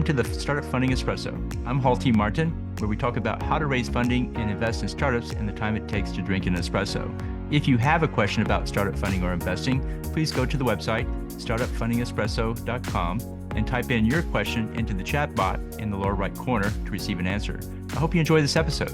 Welcome to the Startup Funding Espresso. I'm Hall T. Martin, where we talk about how to raise funding and invest in startups and the time it takes to drink an espresso. If you have a question about startup funding or investing, please go to the website, startupfundingespresso.com, and type in your question into the chat bot in the lower right corner to receive an answer. I hope you enjoy this episode.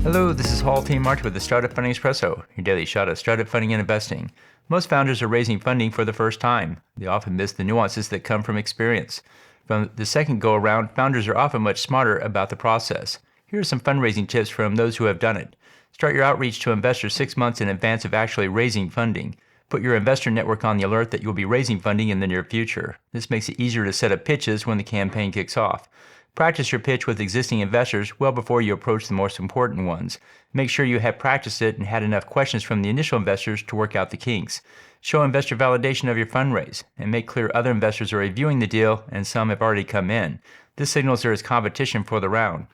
Hello, this is Hall T. Martin with the Startup Funding Espresso, your daily shot of startup funding and investing. Most founders are raising funding for the first time. They often miss the nuances that come from experience. From the second go-around, founders are often much smarter about the process. Here are some fundraising tips from those who have done it. Start your outreach to investors 6 months in advance of actually raising funding. Put your investor network on the alert that you'll be raising funding in the near future. This makes it easier to set up pitches when the campaign kicks off. Practice your pitch with existing investors well before you approach the most important ones. Make sure you have practiced it and had enough questions from the initial investors to work out the kinks. Show investor validation of your fundraise and make clear other investors are reviewing the deal and some have already come in. This signals there is competition for the round.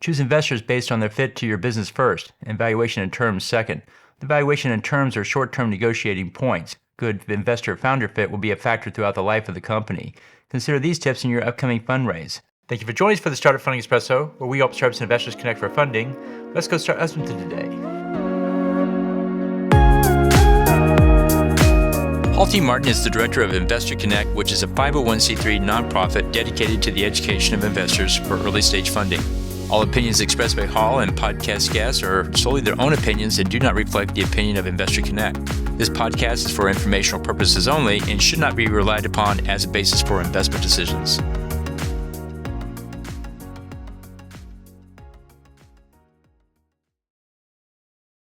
Choose investors based on their fit to your business first and valuation and terms second. The valuation and terms are short-term negotiating points. Good investor-founder fit will be a factor throughout the life of the company. Consider these tips in your upcoming fundraise. Thank you for joining us for the Startup Funding Espresso, where we help startups and investors connect for funding. Let's go start listening to today. Hall T. Martin is the director of Investor Connect, which is a 501c3 nonprofit dedicated to the education of investors for early-stage funding. All opinions expressed by Hall and podcast guests are solely their own opinions and do not reflect the opinion of Investor Connect. This podcast is for informational purposes only and should not be relied upon as a basis for investment decisions.